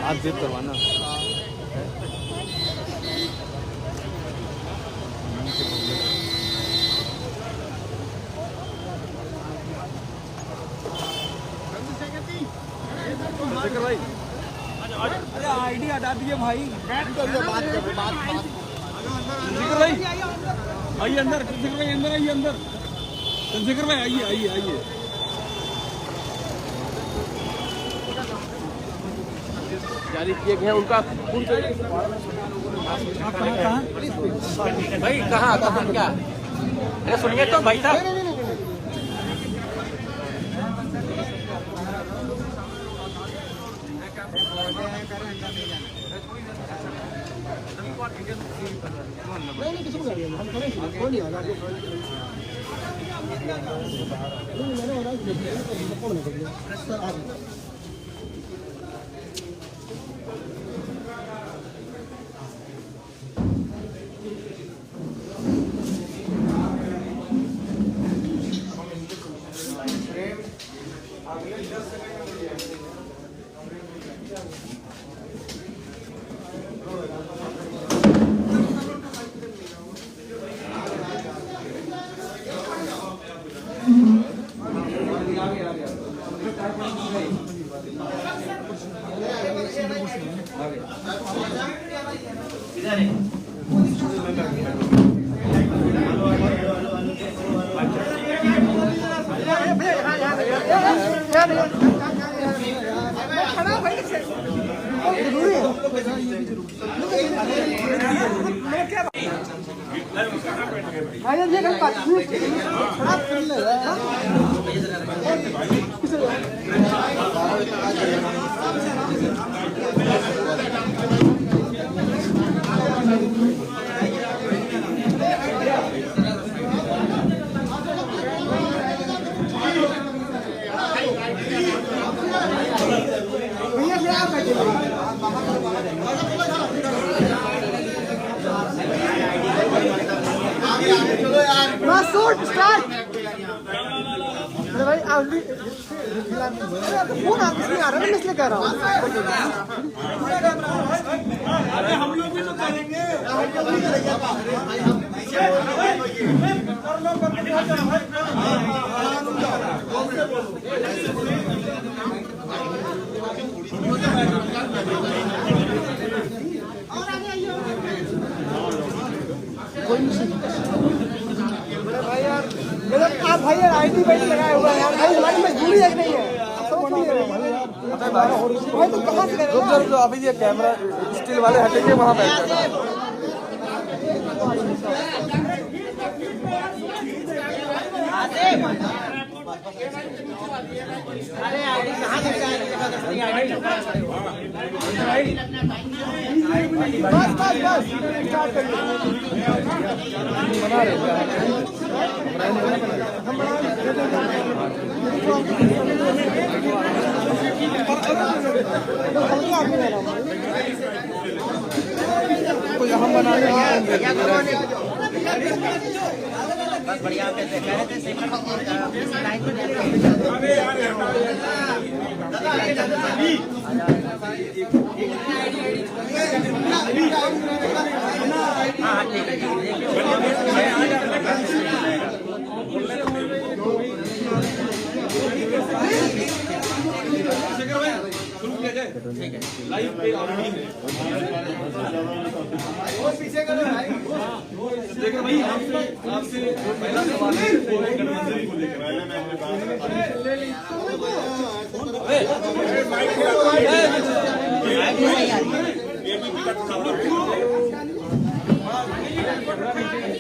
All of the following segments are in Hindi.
आज जेब करवाना। भाई अरे आईडी हटा दिए भाई। बात भाई आइए अंदर, चंद्रशेखर भाई अंदर आइए, अंदर चंद्रशेखर भाई आइए आइए आइए। जारी किए गए हैं उनका भाई कहाँ कहाँ क्या? अरे सुनिए तो भाई साहब, भाई फोन आप इसलिए आ रहा है, मैं इसलिए कह रहा हूँ। अरे हम लोग भी तो करेंगे। भाई यार आप भाई यार आईटी बैठ लगाए हुआ है यार, भाई हमारी मजबूरी है नहीं है। भाई तो कहाँ से करेंगे? अभी ये कैमरा स्टील वाले हटेंगे वहाँ बैठ जाना। अरे आईडी कहाँ से बस बस बस स्टार्ट करिए। बना रहे हम बना रहे बस बढ़िया कह रहे थे ठीक है लाइव पे पीछे करो भाई। देखो भाई आपसे पहला सवाल है गठबंधन को लेकर।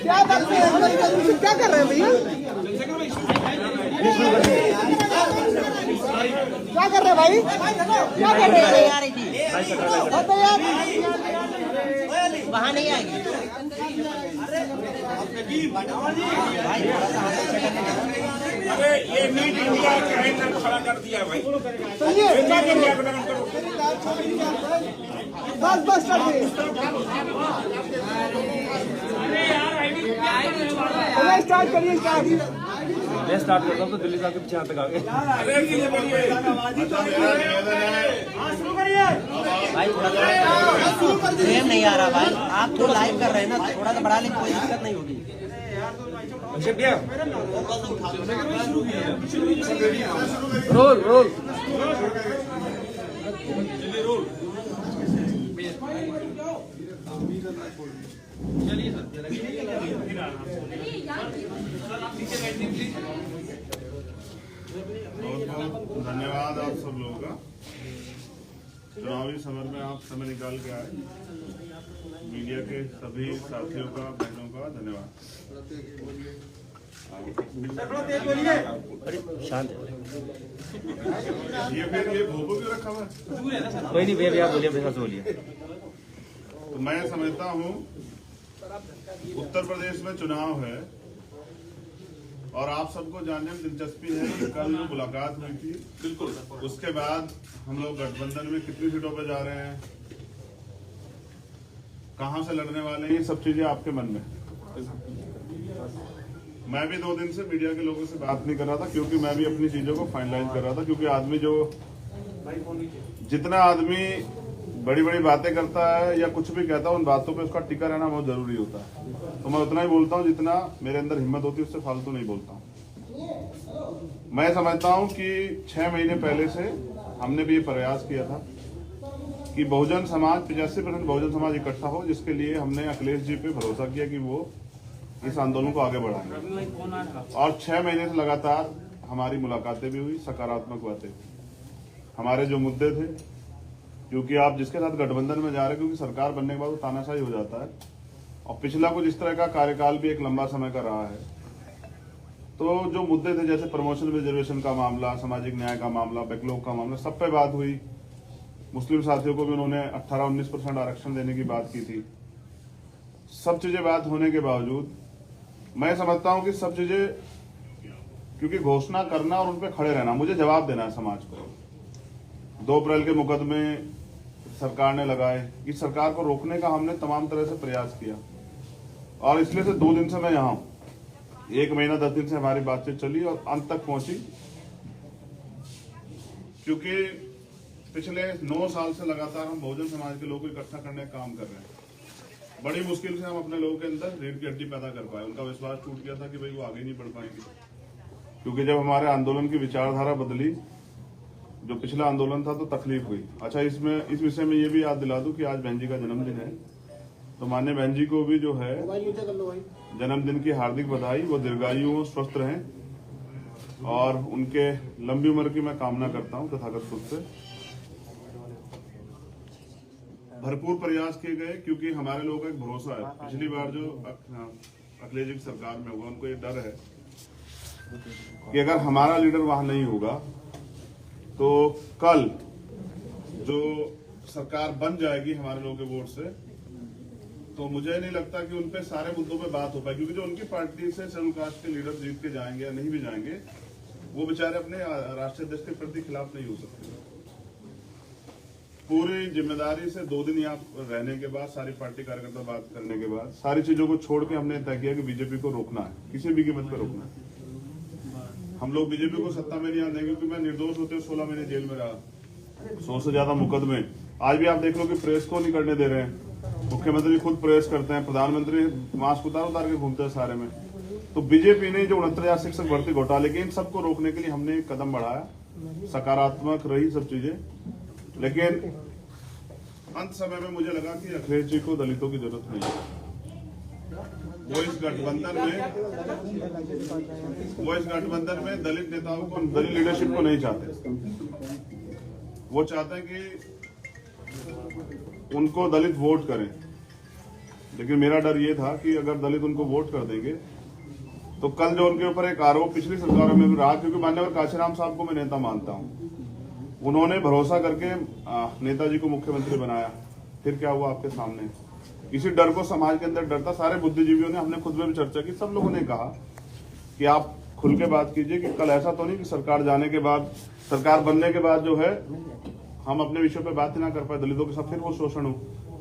क्या बात है, क्या कर रहे हैं भैया? क्या कर रहे हैं भाई? क्या कर रहे हैं यार? वहाँ नहीं आएगी। अरे ये नीट इंडिया कैलेंडर खड़ा कर दिया भाई। बस बस स्टार्ट करिए, स्टार्ट मैं स्टार्ट करता हूँ तो दिल्ली से आपके पीछे तक आ गए। अरे ये बढ़िए भाई थोड़ा फ्रेम नहीं आ रहा भाई, आप तो लाइव कर रहे हैं ना, थोड़ा सा बढ़ा लें, कोई दिक्कत नहीं होगी। रोल रोल बहुत धन्यवाद आप सब लोगों का। चुनावी समर में आप समय निकाल के आए। मीडिया के सभी साथियों का, बहनों का धन्यवाद। शांत ये फिर ये भोपो क्यों रखा हुआ है? कोई नहीं भैया, आप बोलिए, अपने साथ बोलिए। तो मैं समझता हूँ उत्तर प्रदेश में चुनाव है और आप सबको जानने में दिलचस्पी है कि कल जो मुलाकात हुई थी, बिल्कुल उसके बाद हम लोग गठबंधन में कितनी सीटों पर जा रहे हैं, कहां से लड़ने वाले हैं, ये सब चीजें आपके मन में। मैं भी 2 दिन से मीडिया के लोगों से बात नहीं कर रहा था क्योंकि मैं भी अपनी चीजों को फाइनलाइज कर रहा था, क्योंकि आदमी जो जितना आदमी बड़ी बड़ी बातें करता है या कुछ भी कहता है, उन बातों पे उसका टिका रहना बहुत जरूरी होता है। तो मैं उतना ही बोलता हूँ जितना मेरे अंदर हिम्मत होती है, उससे फालतू नहीं बोलता हूँ। मैं समझता हूँ कि 6 महीने पहले से हमने भी ये प्रयास किया था कि बहुजन समाज 85% बहुजन समाज इकट्ठा हो, जिसके लिए हमने अखिलेश जी पे भरोसा किया कि वो इस आंदोलन को आगे बढ़ाएंगे। और 6 महीने से लगातार हमारी मुलाकातें भी हुई, सकारात्मक बातें। हमारे जो मुद्दे थे, क्योंकि आप जिसके साथ गठबंधन में जा रहे हैं, क्योंकि सरकार बनने के बाद वो तानाशाही हो जाता है और पिछला कुछ इस तरह का कार्यकाल भी एक लंबा समय का रहा है। तो जो मुद्दे थे जैसे प्रमोशन रिजर्वेशन का मामला, सामाजिक न्याय का मामला, बैकलॉग का मामला, सब पे बात हुई। मुस्लिम साथियों को भी उन्होंने 18-19% आरक्षण देने की बात की थी। सब चीजें बात होने के बावजूद मैं समझता हूं कि सब चीजें, क्योंकि घोषणा करना और उन पर खड़े रहना, मुझे जवाब देना है समाज को। 2 अप्रैल के मुकदमे सरकार ने लगाए, इस सरकार को रोकने का हमने तमाम तरह से प्रयास किया और इसलिए से 2 दिन से मैं यहाँ हूं। 1 महीना 10 दिन से हमारी बातचीत चली और अंत तक पहुंची, क्योंकि पिछले 9 साल से लगातार हम बहुजन समाज के लोगों को इकट्ठा करने का काम कर रहे हैं। बड़ी मुश्किल से हम अपने लोगों के अंदर रीढ़ की हड्डी पैदा कर पाए। उनका विश्वास टूट गया था कि भाई वो आगे नहीं बढ़ पाएंगे, क्योंकि जब हमारे आंदोलन की विचारधारा बदली, जो पिछला आंदोलन था, तो तकलीफ हुई। अच्छा, इस विषय में ये भी याद दिला दूं कि आज बहन जी का जन्मदिन है, तो माननीय बहन जी को भी जो है जन्मदिन की हार्दिक बधाई। वो दीर्घायु हो, स्वस्थ रहें और उनके लंबी उम्र की मैं कामना करता हूं तथागत खुद से। भरपूर प्रयास किए गए, क्योंकि हमारे लोगों का एक भरोसा है। पिछली बार जो अखिलेश जी की सरकार में हुआ, उनको ये डर है कि अगर हमारा लीडर वहां नहीं होगा तो कल जो सरकार बन जाएगी हमारे लोगों के वोट से, तो मुझे नहीं लगता कि उन पे सारे मुद्दों पे बात हो पाएगी, क्योंकि जो उनकी पार्टी से शेड्यूल कास्ट के लीडर जीत के जाएंगे या नहीं भी जाएंगे, वो बेचारे अपने राष्ट्रीय अध्यक्ष के प्रति खिलाफ नहीं हो सकते। पूरी जिम्मेदारी से 2 दिन यहाँ रहने के बाद, सारी पार्टी कार्यकर्ता बात करने के बाद, सारी चीजों को छोड़ के हमने तय किया कि बीजेपी को रोकना है, किसी भी कीमत पर रोकना है। हम लोग बीजेपी को सत्ता में नहीं आने देंगे, क्योंकि मैं निर्दोष होते 16 महीने जेल में रहा, 100 से ज्यादा मुकदमे। आज भी आप देख लो कि प्रेस को नहीं करने दे रहे हैं। मुख्यमंत्री खुद प्रेस करते हैं, प्रधानमंत्री मास्क उतार के घूमते हैं सारे में। तो बीजेपी ने जो 69,000 शिक्षक भर्ती घोटाले के, इन सबको रोकने के लिए हमने एक कदम बढ़ाया। सकारात्मक रही सब चीजें, लेकिन अंत समय में मुझे लगा कि अखिलेश जी को दलितों की जरूरत नहीं है। वो इस गठबंधन में दलित नेताओं को, दलित लीडरशिप को नहीं चाहते। वो चाहते हैं कि उनको दलित वोट करें, लेकिन मेरा डर ये था कि अगर दलित उनको वोट कर देंगे तो कल जो उनके ऊपर एक आरोप पिछली सरकारों में भी रहा, क्योंकि मान्यवर काशीराम साहब को मैं नेता मानता हूं, उन्होंने भरोसा करके नेताजी को मुख्यमंत्री बनाया, फिर क्या हुआ आपके सामने। इसी डर को समाज के अंदर डर था। सारे बुद्धिजीवियों ने, हमने खुद में भी चर्चा की, सब लोगों ने कहा कि आप खुल के बात कीजिए कि कल ऐसा तो नहीं कि सरकार जाने के बाद, सरकार बनने के बाद जो है हम अपने विषयों पे बात ही ना कर पाए, दलितों के साथ फिर वो शोषण हो,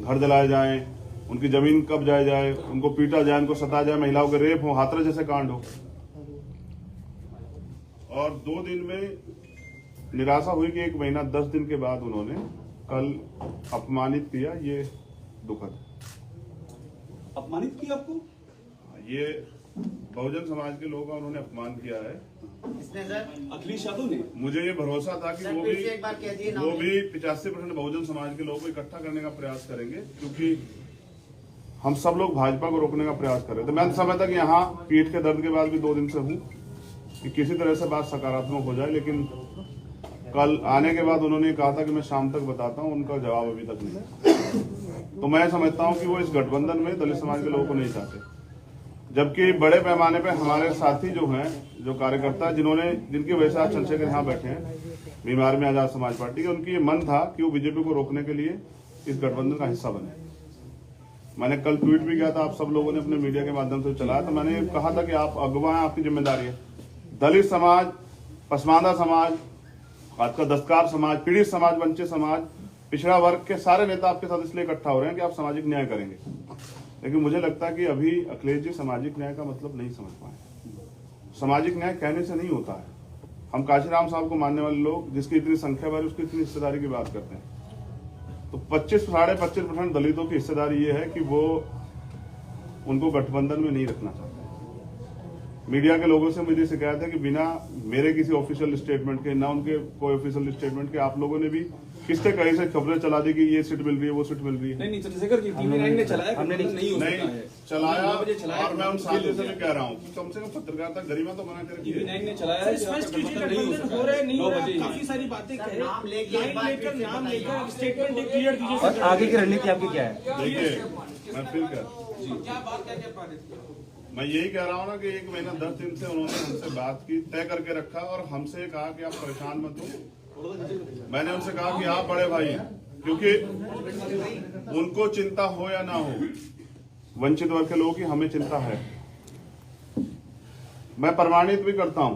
घर जलाए जाए, उनकी जमीन कब्जा जाए, उनको पीटा जाए, उनको सताया जाए, महिलाओं के रेप हो, हाथरस जैसे कांड हो। और 2 दिन में निराशा हुई कि 1 महीना 10 दिन के बाद उन्होंने कल अपमानित किया। ये दुखद। अपमानित किया आपको? ये बहुजन समाज के लोगों का उन्होंने अपमान किया है। किसने सर? अखिलेश यादव ने। मुझे ये भरोसा था कि सर, वो फिर से एक बार कह दिए नाम। भी 85% बहुजन समाज के लोगों को इकट्ठा करने का प्रयास करेंगे, क्योंकि हम सब लोग भाजपा को रोकने का प्रयास कर रहे थे। मैं समझता कि यहाँ पीठ के दर्द के बाद भी 2 दिन से हूँ कि किसी तरह से बात सकारात्मक हो जाए, लेकिन कल आने के बाद उन्होंने कहा था कि मैं शाम तक बताता हूँ, उनका जवाब अभी तक नहीं। तो मैं समझता हूँ कि वो इस गठबंधन में दलित समाज के लोगों को नहीं चाहते, जबकि बड़े पैमाने पे हमारे साथी जो हैं, जो कार्यकर्ता जिनकी वजह से आज चंद्रशेखर यहाँ बैठे हैं बीमार में आजाद समाज पार्टी के, उनकी ये मन था कि वो बीजेपी को रोकने के लिए इस गठबंधन का हिस्सा बने। मैंने कल ट्वीट भी किया था, आप सब लोगों ने अपने मीडिया के माध्यम से चलाया, तो मैंने कहा था कि आप अगवा हैं, आपकी जिम्मेदारी है। दलित समाज, पसमानदा समाज, आपका दस्तकार समाज, पीड़ित समाज, वंचित समाज, पिछड़ा वर्ग के सारे नेता आपके साथ इसलिए इकट्ठा हो रहे हैं कि आप सामाजिक न्याय करेंगे। लेकिन मुझे लगता है कि अभी अखिलेश जी सामाजिक न्याय का मतलब नहीं समझ पाए। सामाजिक न्याय कहने से नहीं होता है। हम काशीराम साहब को मानने वाले लोग, जिसकी इतनी संख्या बारी उसकी इतनी हिस्सेदारी की बात करते हैं, तो 25-25% दलितों की हिस्सेदारी ये है कि वो उनको गठबंधन में नहीं रखना चाहते। मीडिया के लोगों से मुझे शिकायत है कि बिना मेरे किसी ऑफिशियल स्टेटमेंट के, ना उनके कोई ऑफिशियल स्टेटमेंट के, आप लोगों ने भी किससे कहीं से खबरें चला दी कि ये सीट मिल रही है, वो सीट मिल रही है। नहीं चंद्रशेखर की टीवी9 ने चलाया, हमने नहीं चलाया। और मैं उन साथियों से भी कह रहा हूँ कि कम से कम पत्रकारिता गरिमा तो बना कर टीवी9 ने चलाया। स्पष्ट कीजिए, गठबंधन हो रहा है नहीं हो रहा है, काफी सारी बातें कहे, नाम लेकर स्टेटमेंट क्लियर कीजिए। और आगे की रणनीति आपकी क्या है? देखिए, मैं फिर मैं यही कह रहा हूँ ना कि 1 महीना 10 दिन से उन्होंने हमसे बात की, तय करके रखा और हमसे कहा कि आप परेशान मत हो। मैंने उनसे कहा कि आप बड़े भाई हैं, क्योंकि उनको चिंता हो या ना हो, वंचित वर्ग के लोगों की हमें चिंता है। मैं प्रमाणित भी करता हूं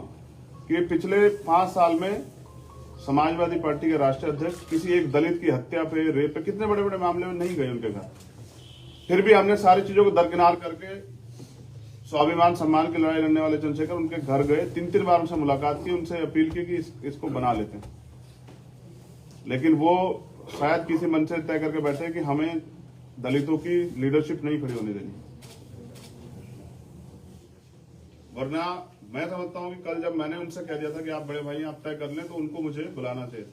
कि पिछले 5 साल में समाजवादी पार्टी के राष्ट्रीय अध्यक्ष किसी एक दलित की हत्या पे, रेप पे, कितने बड़े बड़े मामले में नहीं गए उनके घर। फिर भी हमने सारी चीजों को दरकिनार करके स्वाभिमान सम्मान की लड़ाई लड़ने वाले चंद्रशेखर उनके घर गए, 3-3 बार उनसे मुलाकात की, उनसे अपील की कि इसको बना लेते हैं। लेकिन वो शायद किसी मन से तय करके बैठे कि हमें दलितों की लीडरशिप नहीं खड़ी होने देनी। वरना मैं समझता हूं कि कल जब मैंने उनसे कह दिया था कि आप बड़े भाई आप तय कर लें, तो उनको मुझे बुलाना चाहिए।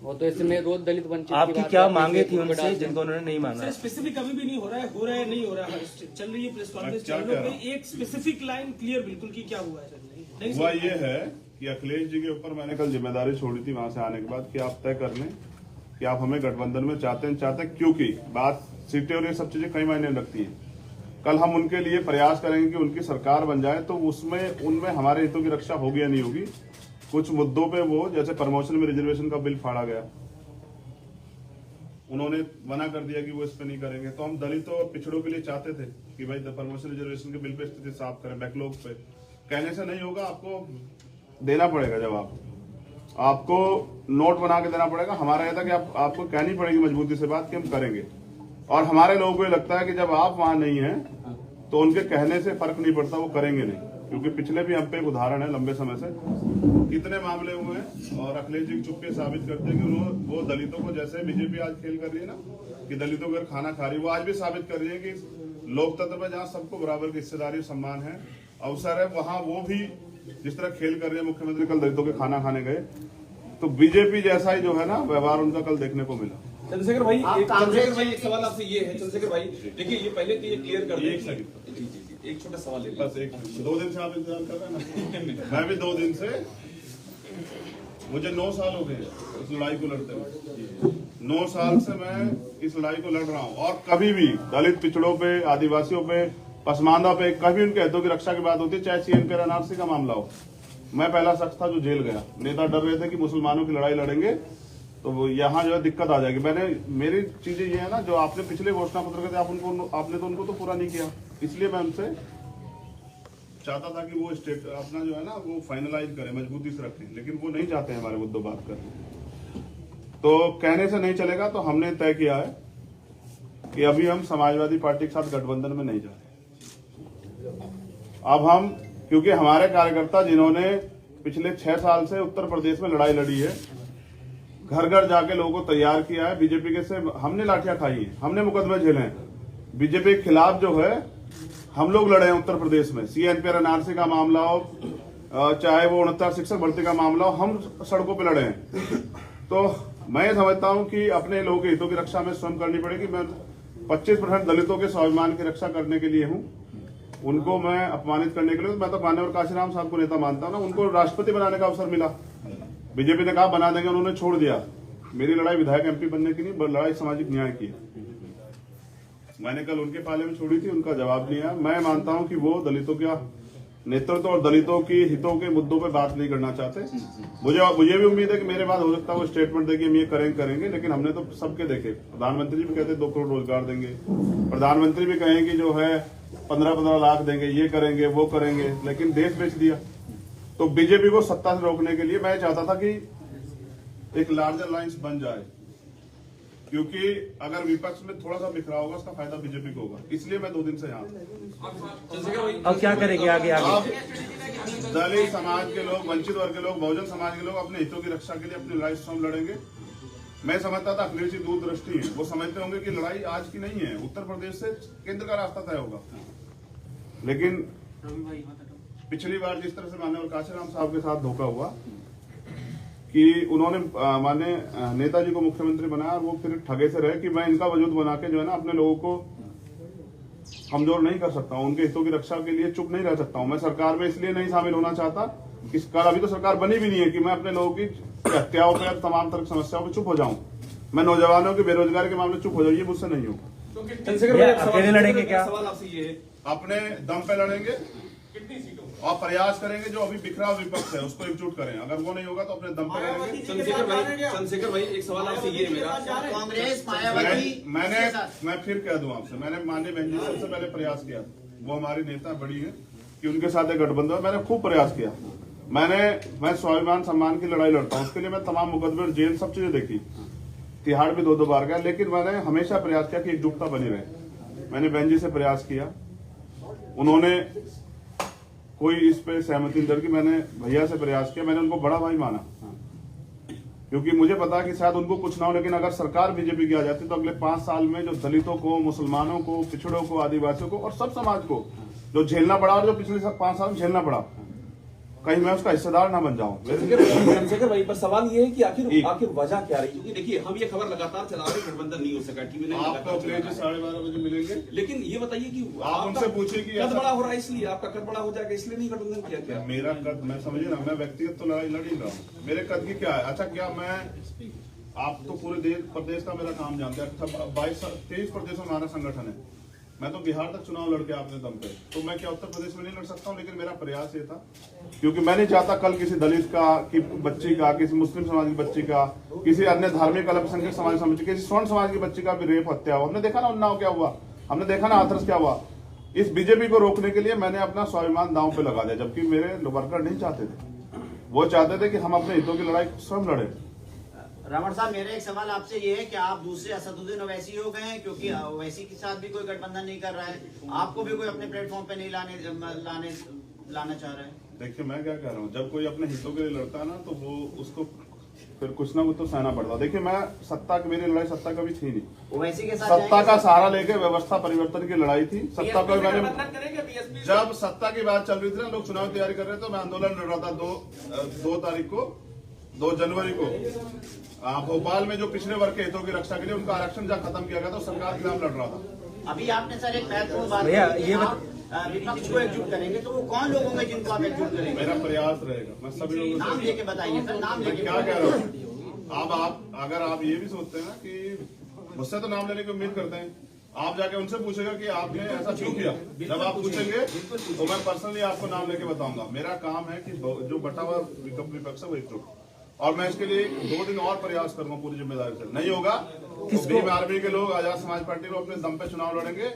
वो तो इसमें रोज दलित वंचित आपकी क्या मांगे थी उनसे जिनको उन्होंने नहीं माना? सर स्पेसिफिक अभी भी नहीं हो रहा है नहीं हो रहा है, चल रही है प्रेस कॉन्फ्रेंस चैनलों पे, एक स्पेसिफिक लाइन क्लियर बिल्कुल की क्या हुआ है सर? हुआ ये है कि अखिलेश जी के ऊपर मैंने कल जिम्मेदारी छोड़ी थी वहां से आने के बाद कि आप तय कर लें कि आप हमें गठबंधन में चाहते हैं, क्योंकि बात सीटें और ये सब चीजें कई मायने रखती है। कल हम उनके लिए प्रयास करेंगे कि उनकी सरकार बन जाए, तो उनमें हमारे हितों की रक्षा होगी या नहीं होगी। कुछ मुद्दों पे वो, जैसे प्रमोशन में रिजर्वेशन का बिल फाड़ा गया, उन्होंने मना कर दिया कि वो इस पे नहीं करेंगे। तो हम दलितों और पिछड़ों के लिए चाहते थे कि भाई प्रमोशन रिजर्वेशन के बिल पे स्थिति साफ करें, बैकलॉग पे। कहने से नहीं होगा, आपको देना पड़ेगा जवाब, आपको नोट बना के देना पड़ेगा। हमारा यह था कि आपको कहनी पड़ेगी मजबूती से बात कि हम करेंगे। और हमारे लोगों को ये लगता है कि जब आप वहां नहीं हैं तो उनके कहने से फर्क नहीं पड़ता, वो करेंगे नहीं। क्योंकि पिछले भी हम पे एक उदाहरण है, लंबे समय से कितने मामले हुए हैं और अखिलेश जी चुप्पे साबित करते हैं कि वो दलितों को, जैसे बीजेपी आज खेल कर रही है ना कि दलितों को खाना खा रही है, वो आज भी साबित कर रही है कि लोकतंत्र में जहाँ सबको बराबर की हिस्सेदारी, सम्मान है, अवसर है, वहां वो भी जिस तरह खेल कर रही है। मुख्यमंत्री कल दलितों के खाना खाने गए, तो बीजेपी जैसा ही जो है ना व्यवहार उनका कल देखने को मिला। चंद्रशेखर भाई एक सवाल आपसे ये है, चंद्रशेखर भाई देखिए, ये पहले तो ये क्लियर कर दें। एक छोटा सवाल है, बस 2 दिन से आप इंतजार कर रहे हैं ना। मैं भी 2 दिन से, मुझे 9 साल हो गए इस लड़ाई को लड़ते हुए। 9 साल से मैं इस लड़ाई को लड़ रहा हूँ और कभी भी दलित, पिछड़ों पे, आदिवासियों पे, पसमानदा पे कभी उनके हितों की रक्षा की बात होती है, चाहे सीएम पे एनआरसी का मामला हो। मैं पहला शख्स था जो जेल गया। नेता डर रहे थे कि मुसलमानों की लड़ाई लड़ेंगे तो यहाँ जो है दिक्कत आ जाएगी। मेरी चीजें ये है ना, जो आपने पिछले घोषणा पत्र के थे, आपने तो उनको तो पूरा नहीं किया। इसलिए मैं उनसे चाहता था कि वो स्टेट अपना जो है ना वो फाइनलाइज करें, मजबूती से रखें, लेकिन वो नहीं चाहते हैं हमारे मुद्दों बात करने। तो कहने से नहीं चलेगा, तो हमने तय किया है कि अभी हम समाजवादी पार्टी के साथ गठबंधन में नहीं जा रहे। अब हम, क्योंकि हमारे कार्यकर्ता जिन्होंने पिछले 6 साल से उत्तर प्रदेश में लड़ाई लड़ी है, घर घर जाके लोगों को तैयार किया है। बीजेपी के से हमने लाठियां खाई है, हमने मुकदमे झेले हैं। बीजेपी के खिलाफ जो है हम लोग लड़े हैं उत्तर प्रदेश में। CNPR NRC का मामला हो, चाहे वो 69 शिक्षक भर्ती का मामला हो, हम सड़कों पे लड़े हैं। तो मैं समझता हूं कि अपने लोगों के हितों की रक्षा में स्वयं करनी पड़ेगी। मैं 25% दलितों के स्वाभिमान की रक्षा करने के लिए हूं, उनको मैं अपमानित करने के लिए। मैं तो मान्यवर काशीराम साहब को नेता मानता हूं ना, उनको राष्ट्रपति बनाने का अवसर मिला, बीजेपी ने कहा बना देंगे, उन्होंने छोड़ दिया। मेरी लड़ाई विधायक MP बनने की नहीं, लड़ाई सामाजिक न्याय की है। मैंने कल उनके पाले में छोड़ी थी, उनका जवाब नहीं आया। मैं मानता हूं कि वो दलितों का नेतृत्व और दलितों की हितों के मुद्दों पे बात नहीं करना चाहते। मुझे भी उम्मीद है कि मेरे बाद हो सकता है वो स्टेटमेंट देंगे, हम ये करेंगे, लेकिन हमने तो सबके देखे। प्रधानमंत्री भी कहते 2 करोड़ रोजगार देंगे, प्रधानमंत्री भी कहेंगे जो है 15-15 लाख देंगे, ये करेंगे वो करेंगे, लेकिन देश बेच दिया। तो बीजेपी को सत्ता से रोकने के लिए मैं चाहता था कि एक लार्जर अलायंस बन जाए, क्योंकि अगर विपक्ष में थोड़ा सा बिखराव होगा उसका फायदा बीजेपी को होगा। इसलिए मैं 2 दिन से यहाँ। अब क्या करेंगे आगे? अब दलित समाज के लोग, वंचित वर्ग के लोग, बहुजन समाज के लोग अपने हितों की रक्षा के लिए अपनी लड़ाई स्वयं लड़ेंगे। मैं समझता था अखिलेश जी दूरदृष्टि है, वो समझते होंगे कि लड़ाई आज की नहीं है, उत्तर प्रदेश से केंद्र का रास्ता तय होगा। लेकिन पिछली बार जिस तरह से माननीय काशीराम साहब के साथ धोखा हुआ कि उन्होंने माननीय नेताजी को मुख्यमंत्री बनाया और वो फिर ठगे से रहे कि मैं इनका वजूद बना के जो है ना अपने लोगों को कमजोर नहीं कर सकता हूं, उनके हितों की रक्षा के लिए चुप नहीं रह सकता हूं। मैं सरकार में इसलिए नहीं शामिल होना चाहता कि कल अभी तो सरकार बनी भी नहीं है कि मैं अपने लोगों की हत्याओं पर, तमाम तरह की समस्याओं पर चुप हो जाऊं। मैं नौजवानों की बेरोजगारी के मामले चुप हो जाऊं, ये मुझसे नहीं हो। अकेले लड़ेंगे क्या? सवाल आपसे ये है, अपने दम पे लड़ेंगे और प्रयास करेंगे जो अभी बिखरा विपक्ष है उसको एकजुट करें। अगर वो नहीं होगा तो अपने दम पे लड़ेंगे। चंद्रशेखर भाई एक सवाल आपसे ये है मेरा, कांग्रेस मायावती मैं फिर कह दूं आपसे, मैंने माननीय बहन जी से सबसे पहले प्रयास किया, वो हमारी नेता बड़ी है कि उनके साथ एक गठबंधन है। मैंने खूब प्रयास किया। मैं स्वाभिमान सम्मान की लड़ाई लड़ता हूँ, उसके लिए मैं तमाम मुकदमे और जेल सब चीजें देखी, तिहाड़ भी 2-2 बार गया, लेकिन मैंने हमेशा प्रयास किया कि एकजुटता बनी रहे। मैंने बहन जी से प्रयास किया, उन्होंने कोई इस पे सहमति दर की। मैंने भैया से प्रयास किया, मैंने उनको बड़ा भाई माना, क्योंकि मुझे पता कि शायद उनको कुछ ना हो, लेकिन अगर सरकार बीजेपी की आ जाती तो अगले 5 साल में जो दलितों को, मुसलमानों को, पिछड़ों को, आदिवासियों को और सब समाज को जो झेलना पड़ा और जो पिछले 5 साल में झेलना पड़ा, कहीं मैं उसका हिस्सेदार ना बन जाऊं। चंद्रशेखर भाई पर सवाल ये है कि आखिर वजह क्या रही? क्योंकि देखिए हम ये खबर लगातार चला रहे, गठबंधन नहीं हो सका, टीवी नहीं आपको अखिलेश जी 12:30 बजे मिलेंगे, लेकिन ये बताइए कि आप उनसे पूछिए कि कद बड़ा हो रहा है, इसलिए आपका कद बड़ा हो जाएगा, इसलिए नहीं गठबंधन किया क्या? मेरा कद, मैं समझिए ना, मैं व्यक्तिगत तो लड़ाई लड़ ही रहा हूँ, मेरे कद की क्या है? अच्छा, क्या मैं, आप तो पूरे देश प्रदेश का मेरा काम जानते हैं, 23 प्रदेशों में हमारा संगठन है। मैं तो बिहार तक चुनाव लड़के आपने दम पे, तो मैं क्या उत्तर प्रदेश में नहीं लड़ सकता हूँ? लेकिन मेरा प्रयास ये था, क्योंकि मैं नहीं चाहता कल किसी दलित का की बच्ची का, किसी मुस्लिम समाज की बच्ची का, किसी अन्य धार्मिक अल्पसंख्यक समाज समझ, किसी स्वर्ण समाज की बच्ची का भी रेप, हत्या हो। हमने देखा ना उन्नाव क्या हुआ, हमने देखा ना हाथरस क्या हुआ। इस बीजेपी को रोकने के लिए मैंने अपना स्वाभिमान दांव पे लगा दिया, जबकि मेरे वर्कर नहीं चाहते थे, वो चाहते थे कि हम अपने हितों की लड़ाई स्वयं लड़े। रमण साहब, मेरा एक सवाल आपसे ये है कि आप दूसरे असदुद्दीन ओवैसी हो गए हैं, क्योंकि ओवैसी के साथ भी कोई गठबंधन नहीं कर रहा है, आपको भी कोई अपने प्लेटफॉर्म पे नहीं लाना चाह रहा है। देखिए मैं क्या कह रहा हूँ, जब कोई अपने हितों के लिए लड़ता है ना तो वो उसको फिर कुछ ना कुछ तो सहना पड़ता। देखिए मैं सत्ता की, मेरी लड़ाई सत्ता कभी थी नहीं, ओवैसी के साथ सत्ता का सहारा लेके व्यवस्था परिवर्तन की लड़ाई थी। सत्ता को मैंने, जब सत्ता की बात चल रही थी ना, लोग चुनाव तैयारी कर रहे थे, तो मैं आंदोलन लड़ रहा था 2 तारीख को, 2 जनवरी को भोपाल में, जो पिछड़े वर्ग के हितों की रक्षा के लिए उनका आरक्षण जहाँ खत्म किया गया था, सरकार के खिलाफ लड़ रहा था। अभी आपने सर एक महत्वपूर्ण बात कही, विपक्ष को एकजुट करेंगे, तो वो कौन लोग होंगे जिनको आप एकजुट करेंगे? मेरा प्रयास रहेगा, मैं सभी लोगों नाम लेके बताइए सर, नाम लेके। क्या कह रहा हूँ, अब आप अगर आप ये भी सोचते हैं ना कि मुझसे तो नाम लेने की उम्मीद करते हैं, आप जाके उनसे पूछेगा कि आपने ऐसा क्यों किया। जब आप पूछेंगे तो मैं पर्सनली आपको नाम लेके बताऊंगा। मेरा काम है कि जो बटा हुआ विपक्ष है वो एकजुट, और मैं इसके लिए 2 दिन और प्रयास करूंगा पूरी जिम्मेदारी से। नहीं होगा तो भीम आर्मी के लोग, आजाद समाज पार्टी को अपने दम पे चुनाव लड़ेंगे।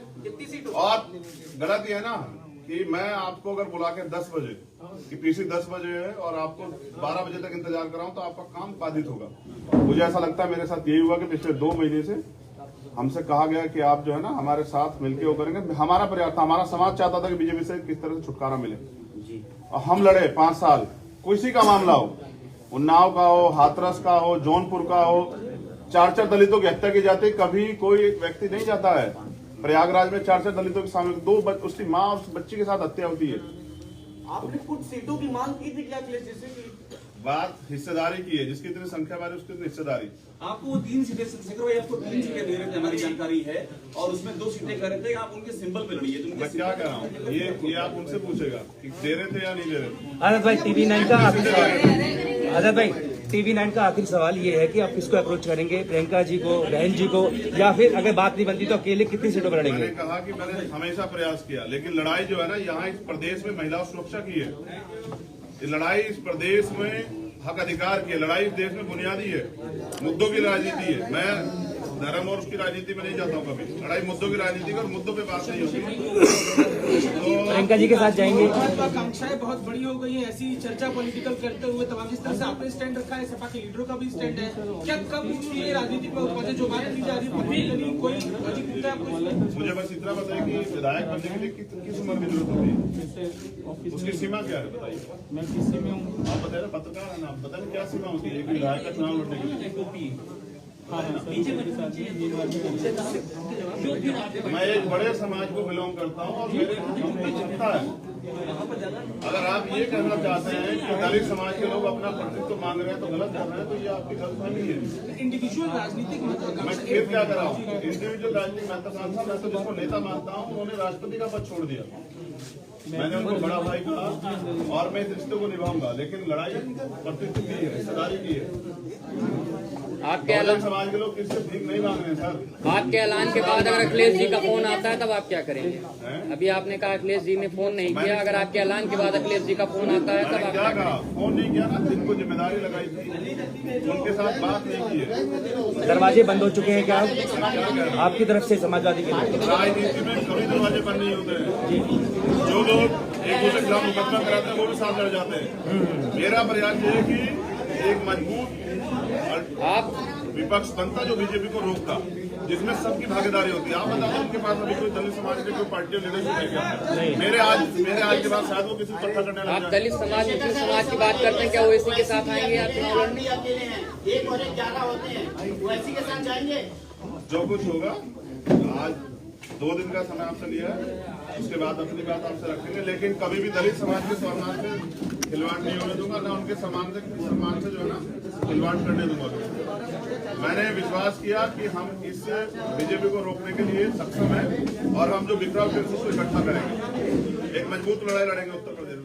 और गलत ये है ना कि मैं आपको अगर बुला के 10 बजे कि पीसी 10 बजे है और आपको 12 बजे तक इंतजार कराऊं तो आपका काम बाधित होगा। मुझे ऐसा लगता है मेरे साथ यही हुआ कि पिछले 2 महीने से हमसे कहा गया कि आप जो है ना हमारे साथ मिलकर वो करेंगे। हमारा प्रयास था, हमारा समाज चाहता था कि बीजेपी से किस तरह से छुटकारा मिले, और हम लड़े 5 साल। किसी का मामला हो, उन्नाव का हो, हाथरस का हो, जौनपुर का हो, 4 दलितों की हत्या की जाती है, कभी कोई व्यक्ति नहीं जाता है। प्रयागराज में 4 दलितों के सामने उसकी माँ उस बच्ची के साथ हत्या होती है। आपने कुछ सीटों की मांग की थी क्या अखिलेश जी से? बात हिस्सेदारी की है, जिसकी इतनी संख्या बारे उसकी इतनी हिस्सेदारी। आपको वो 3 सीटें, चंद्रशेखर भाई आपको 3 सीटें दे रहे थे, हमारी जानकारी है, और उसमें 2 सीटें कह रहे थे आप उनके सिंबल पे लड़िए। तो मैं क्या कह रहा हूँ, ये आप उनसे पूछेगा कि दे रहे थे या नहीं दे रहे थे। आजाद भाई TV9 का आखिरी सवाल, आजाद भाई TV9 का आखिरी सवाल ये है कि आप किसको अप्रोच करेंगे, प्रियंका जी को, बहन जी को, या फिर अगर बात नहीं बनती तो अकेले कितनी सीटों पर लड़ेंगे? मैंने कहा कि मैंने हमेशा प्रयास किया, लेकिन लड़ाई जो है ना यहाँ इस प्रदेश में महिला सुरक्षा की है। ये लड़ाई इस प्रदेश में हक अधिकार की है, लड़ाई इस देश में बुनियादी है, मुद्दों की राजनीति है। मैं धर्म और उसकी राजनीति में नहीं जाता हूँ कभी, लड़ाई मुद्दों की राजनीति और मुद्दों पे बात नहीं होती। तो प्रियंका जी के साथ जाएंगे। महत्वाकांक्षाएं बहुत बड़ी हो गई है, ऐसी चर्चा पॉलिटिकल करते हुए तमाम इस तरह से आपने स्टैंड रखा है, सपा के लीडरों का भी स्टैंड है, क्या कब ये राजनीति में पहुंचे जो बात की जा रही है? कोई लॉजिक दिखता है आपको? मुझे बस इतना बताइए कि विधायक बनने के लिए किस उम्र की जरूरत होती है, उसकी सीमा क्या है बताइए। मैं किसी में हूँ, आप बताइए, पत्रकार है ना, आप बताइए क्या सीमा होती है एक विधायक का चुनाव लड़ने के लिए। मैं एक बड़े समाज को बिलोंग करता हूँ और मेरे चिंता है। अगर आप ये कहना चाहते हैं कि दलित समाज के लोग अपना प्रतिनिधित्व मांग रहे हैं तो गलत कर रहे हैं, तो ये आपकी गलतफहमी है। इंडिविजुअल राजनीतिक मैं फिर क्या कर रहा हूँ, इंडिविजुअल राजनीतिक महत्वाकांक्षा, मैं तो जिसको नेता मानता हूँ उन्होंने राष्ट्रपति का पद छोड़ दिया। मैंने उनको बड़ा भाई कहा और मैं इस रिश्ते को निभाऊंगा, लेकिन लड़ाई प्रतिनिधित्व की है, हिस्सेदारी की है। आपके ऐलान समाज के लोग किससे भीख नहीं मांग रहे हैं सर। आपके ऐलान के बाद अगर अखिलेश जी का फोन आता है तब आप क्या करेंगे? अभी आपने कहा अखिलेश जी ने फोन नहीं किया, अगर आपके ऐलान के बाद अखिलेश जी का फोन आता है तब आप क्या कहा? फोन नहीं किया ना, जिनको जिम्मेदारी लगाई थी उनके साथ बात नहीं की है। दरवाजे बंद हो चुके हैं क्या आपकी तरफ से समाजवादी के लिए? राजनीति में कभी दरवाजे बंद नहीं होते हैं। जो लोग एक दूसरे के खिलाफ मुकदमा कराते हैं वो भी साथ लड़ जाते हैं। मेरा प्रयास ये है कि एक मजबूत आप विपक्ष बनता जो बीजेपी को रोकता, जिसमें सबकी भागीदारी होती है। आप बताओ उनके पास अभी कोई दलित समाज के कोई पार्टी लीडरशिप है क्या? मेरे आज के बाद शायद वो किसी को इकट्ठा करने लग आप जाए। दलित समाज मुस्लिम समाज की बात करते हैं, क्या ओवैसी के साथ आएंगे आप चुनाव लड़ने? अकेले हैं, 1 और 1 11 होते हैं, ओवैसी के साथ जाएंगे। जो कुछ होगा, आज 2 दिन का समय आपसे लिया है, उसके बाद अपनी बात आपसे रखेंगे, लेकिन कभी भी दलित समाज के सम्मान से खिलवाड़ नहीं होने दूंगा, ना उनके सम्मान से जो है ना खिलवाड़ करने दूंगा। मैंने विश्वास किया कि हम इस बीजेपी को रोकने के लिए सक्षम हैं और हम जो बिखरा फिर उसको इकट्ठा करेंगे, एक मजबूत लड़ाई लड़ेंगे उत्तर प्रदेश।